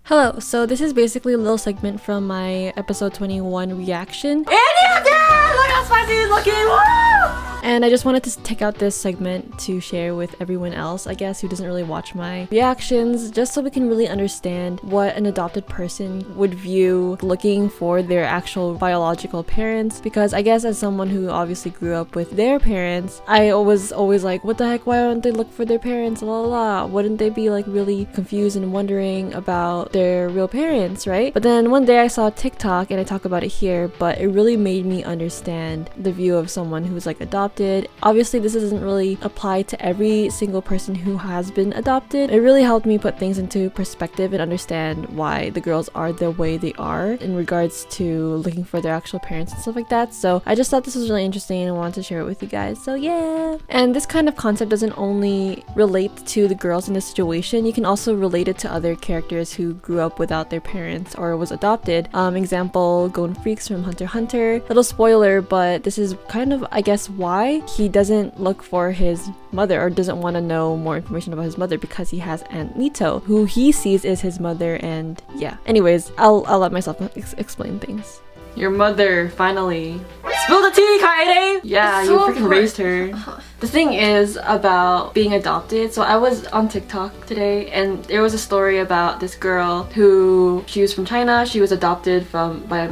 Hello, so this is basically a little segment from my episode 21 reaction. And you did! Look how spicy he's looking! Woo! And I just wanted to take out this segment to share with everyone else, I guess, who doesn't really watch my reactions, just so we can really understand what an adopted person would view looking for their actual biological parents. Because I guess as someone who obviously grew up with their parents, I was always like, what the heck, why don't they look for their parents, la la la? Wouldn't they be like really confused and wondering about their real parents, right? But then one day I saw TikTok, and I talk about it here, but it really made me understand the view of someone who's like adopted. Obviously this doesn't really apply to every single person who has been adopted. It really helped me put things into perspective and understand why the girls are the way they are in regards to looking for their actual parents and stuff like that. So I just thought this was really interesting and I wanted to share it with you guys. So yeah. And this kind of concept doesn't only relate to the girls in this situation. You can also relate it to other characters who grew up without their parents or was adopted. Example, Gon Freaks from Hunter x Hunter. Little spoiler, but this is kind of, I guess, why he doesn't look for his mother or doesn't want to know more information about his mother, because he has Aunt Mito, who he sees is his mother. And yeah, anyways, I'll let myself explain things. Your mother finally spill the tea, Kaede! Yeah, you freaking raised her. The thing is about being adopted, so I was on TikTok today and there was a story about this girl who, she was from China, she was adopted by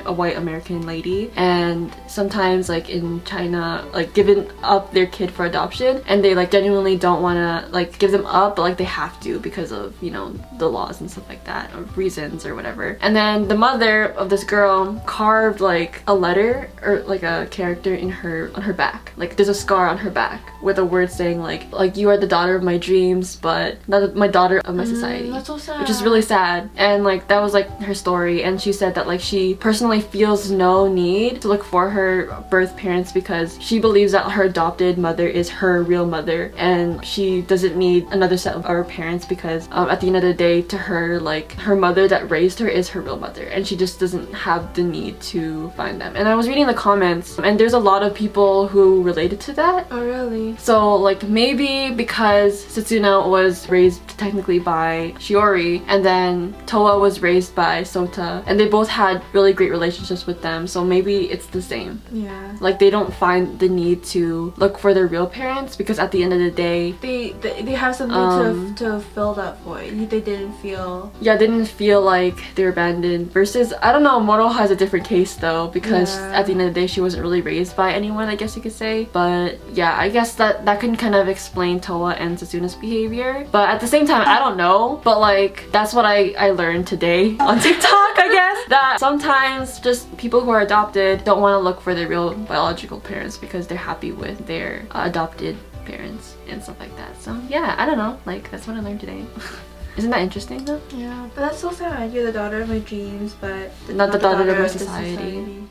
a white American lady, and sometimes like in China, like giving up their kid for adoption, and they like genuinely don't want to like give them up, but like they have to because of, you know, the laws and stuff like that, or reasons or whatever. And then the mother of this girl carved like a letter or like a character on her back. Like there's a scar on her back with a word saying like you are the daughter of my dreams, but not my daughter of my society. That's so sad. Which is really sad. And like that was like her story, and she said that like she personally feels no need to look for her birth parents because she believes that her adopted mother is her real mother, and she doesn't need another set of her parents because at the end of the day, to her, like her mother that raised her is her real mother, and she just doesn't have the need to find them. And I was reading the comments and there's a lot of people who related to that. Oh really? So like maybe because Setsuna was raised technically by Shiori, and then Towa was raised by Sota, and they both had really great relationships with them, so maybe it's the same. Yeah. Like they don't find the need to look for their real parents because at the end of the day they have something to fill that void. They didn't feel... Yeah, they didn't feel like they were abandoned. Versus, I don't know, Morrow has a different case though, because at the end of the day she wasn't really raised by anyone, I guess you could say. But yeah, I guess that can kind of explain Towa and Setsuna's behavior. But at the same time, I don't know. But like, that's what I learned today on TikTok, I guess. That sometimes just people who are adopted don't want to look for their real biological parents because they're happy with their adopted parents and stuff like that. So yeah, I don't know. Like, that's what I learned today. Isn't that interesting though? Yeah, but that's so sad. You're the daughter of my dreams, but not the daughter of my society.